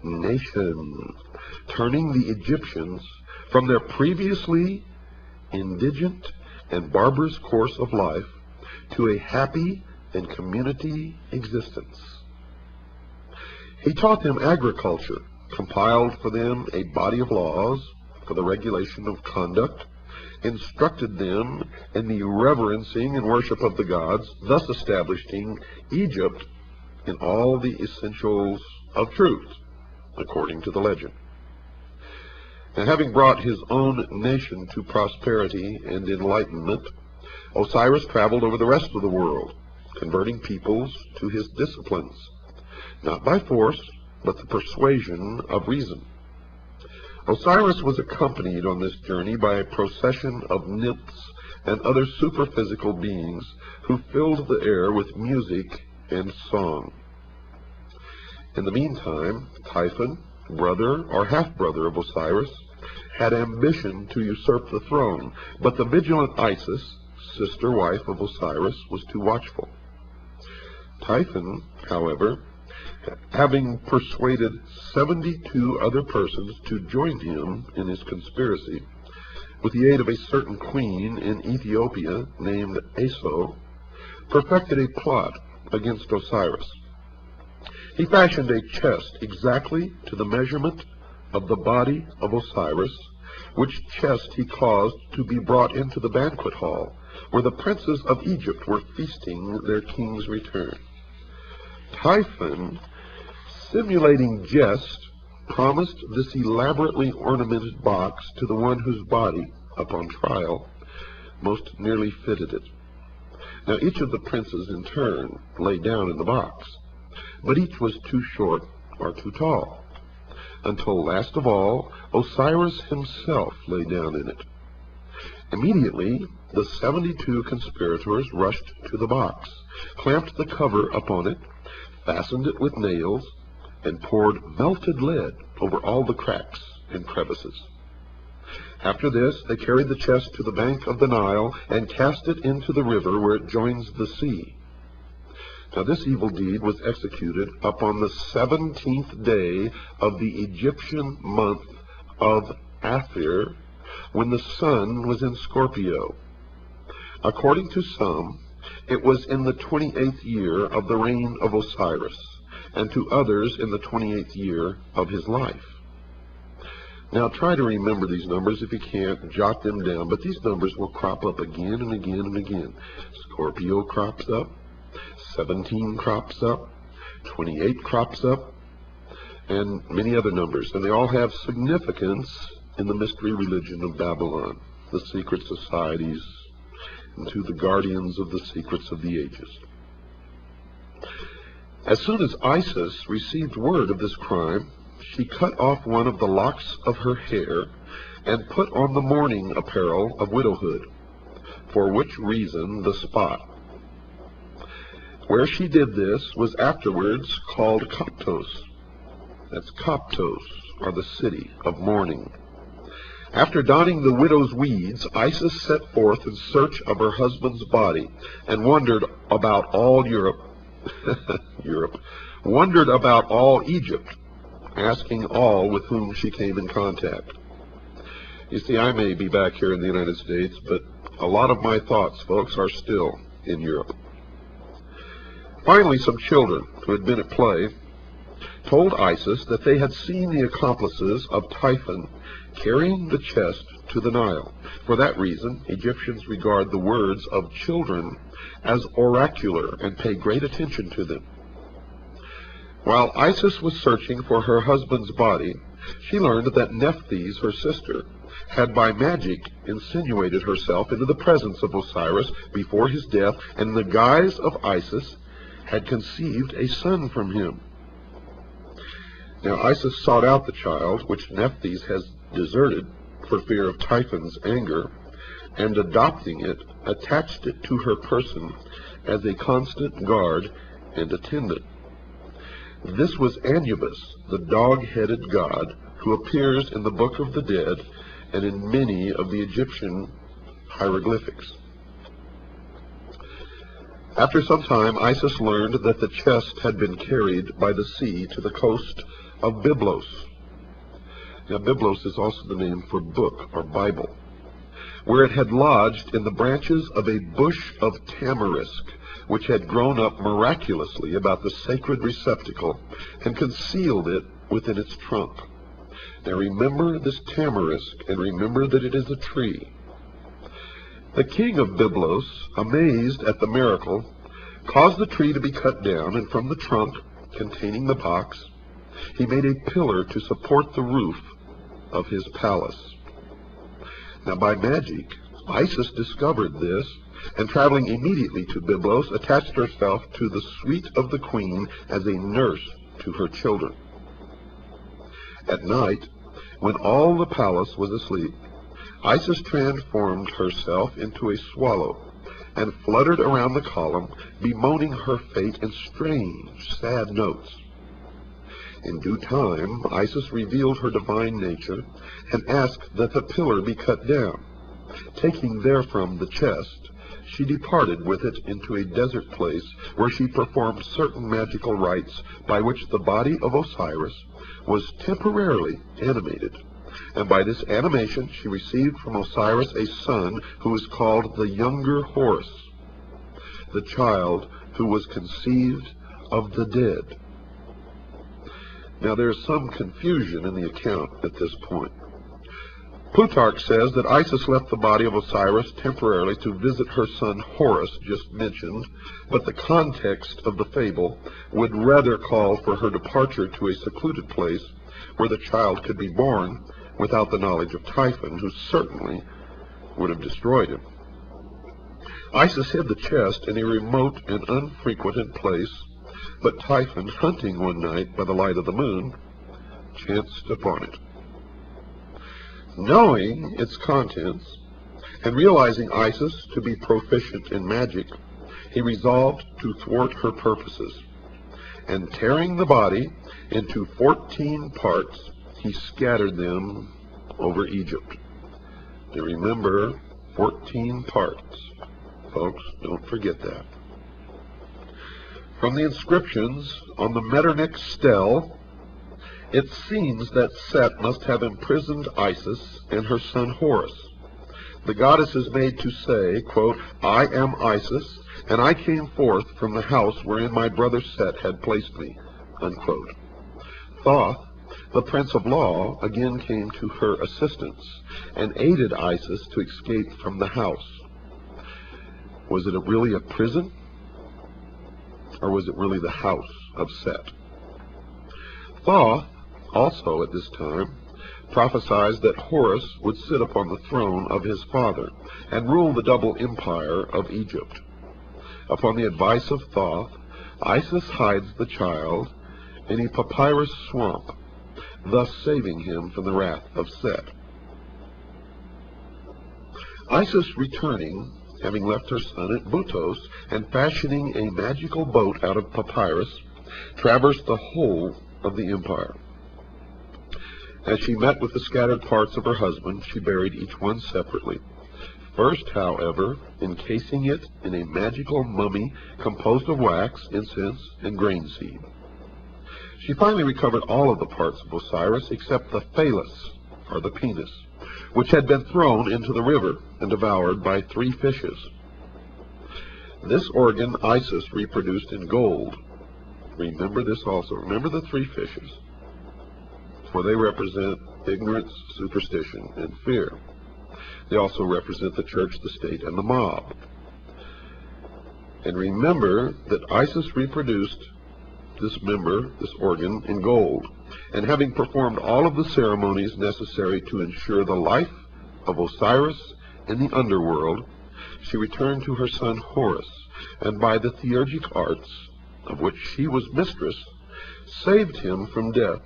nation, turning the Egyptians from their previously indigent and barbarous course of life to a happy and community existence. He taught them agriculture, compiled for them a body of laws for the regulation of conduct, instructed them in the reverencing and worship of the gods, thus establishing Egypt in all the essentials of truth, according to the legend. And having brought his own nation to prosperity and enlightenment, Osiris traveled over the rest of the world, converting peoples to his disciplines, not by force, but the persuasion of reason. Osiris was accompanied on this journey by a procession of nymphs and other superphysical beings who filled the air with music and song. In the meantime, Typhon, brother or half-brother of Osiris, had ambition to usurp the throne, but the vigilant Isis, sister wife of Osiris, was too watchful. Typhon, however, having persuaded 72 other persons to join him in his conspiracy, with the aid of a certain queen in Ethiopia named Aso, perfected a plot against Osiris. He fashioned a chest exactly to the measurement of the body of Osiris, which chest he caused to be brought into the banquet hall, where the princes of Egypt were feasting their king's return. Typhon, simulating jest, promised this elaborately ornamented box to the one whose body, upon trial, most nearly fitted it. Now each of the princes in turn lay down in the box, but each was too short or too tall, until last of all Osiris himself lay down in it. Immediately the 72 conspirators rushed to the box, clamped the cover upon it, fastened it with nails, and poured melted lead over all the cracks and crevices. After this, they carried the chest to the bank of the Nile and cast it into the river where it joins the sea. Now this evil deed was executed upon the 17th day of the Egyptian month of Athir, when the sun was in Scorpio. According to some, it was in the 28th year of the reign of Osiris, and to others in the 28th year of his life. Now try to remember these numbers. If you can't, jot them down, but these numbers will crop up again and again and again. Scorpio crops up, 17 crops up, 28 crops up, and many other numbers, and they all have significance in the mystery religion of Babylon, the secret societies, and to the guardians of the secrets of the ages. As soon as Isis received word of this crime, she cut off one of the locks of her hair and put on the mourning apparel of widowhood, for which reason the spot where she did this was afterwards called Coptos. That's Coptos, or the city of mourning. After donning the widow's weeds, Isis set forth in search of her husband's body and wandered about all Europe, wandered about all Egypt, asking all with whom she came in contact. You see, I may be back here in the United States, but a lot of my thoughts, folks, are still in Europe. Finally, some children who had been at play told Isis that they had seen the accomplices of Typhon carrying the chest to the Nile. For that reason, Egyptians regard the words of children as oracular and pay great attention to them. While Isis was searching for her husband's body, she learned that Nephthys, her sister, had by magic insinuated herself into the presence of Osiris before his death, and in the guise of Isis had conceived a son from him. Now Isis sought out the child, which Nephthys has deserted for fear of Typhon's anger, and adopting it, attached it to her person as a constant guard and attendant. This was Anubis, the dog-headed god, who appears in the Book of the Dead and in many of the Egyptian hieroglyphics. After some time, Isis learned that the chest had been carried by the sea to the coast of Byblos. Now, Byblos is also the name for book or Bible, where it had lodged in the branches of a bush of tamarisk, which had grown up miraculously about the sacred receptacle and concealed it within its trunk. Now remember this tamarisk, and remember that it is a tree. The king of Byblos, amazed at the miracle, caused the tree to be cut down, and from the trunk containing the box, he made a pillar to support the roof of his palace. Now by magic, Isis discovered this, and traveling immediately to Byblos, attached herself to the suite of the queen as a nurse to her children. At night, when all the palace was asleep, Isis transformed herself into a swallow and fluttered around the column, bemoaning her fate in strange, sad notes. In due time, Isis revealed her divine nature and asked that the pillar be cut down. Taking therefrom the chest, she departed with it into a desert place where she performed certain magical rites by which the body of Osiris was temporarily animated. And by this animation she received from Osiris a son who is called the younger Horus, the child who was conceived of the dead. Now there is some confusion in the account at this point. Plutarch says that Isis left the body of Osiris temporarily to visit her son Horus, just mentioned, but the context of the fable would rather call for her departure to a secluded place where the child could be born without the knowledge of Typhon, who certainly would have destroyed him. Isis hid the chest in a remote and unfrequented place, but Typhon, hunting one night by the light of the moon, chanced upon it. Knowing its contents, and realizing Isis to be proficient in magic, he resolved to thwart her purposes, and tearing the body into 14 parts, he scattered them over Egypt. Now remember, 14 parts. Folks, don't forget that. From the inscriptions on the Metternich stele, it seems that Set must have imprisoned Isis and her son Horus. The goddess is made to say, quote, "I am Isis, and I came forth from the house wherein my brother Set had placed me," unquote. Thoth, the prince of law, again came to her assistance and aided Isis to escape from the house. Was it really a prison? Or was it really the house of Set? Thoth, also at this time, prophesied that Horus would sit upon the throne of his father and rule the double empire of Egypt. Upon the advice of Thoth, Isis hides the child in a papyrus swamp, thus saving him from the wrath of Set. Isis returning, having left her son at Butos, and fashioning a magical boat out of papyrus, traversed the whole of the empire. As she met with the scattered parts of her husband, she buried each one separately, first, however, encasing it in a magical mummy composed of wax, incense, and grain seed. She finally recovered all of the parts of Osiris except the phallus, or the penis, which had been thrown into the river and devoured by 3 fishes. This organ Isis reproduced in gold. Remember this also. Remember the 3 fishes, for they represent ignorance, superstition, and fear. They also represent the church, the state, and the mob. And remember that Isis reproduced this member, this organ, in gold, and having performed all of the ceremonies necessary to ensure the life of Osiris in the underworld, she returned to her son Horus, and by the theurgic arts, of which she was mistress, saved him from death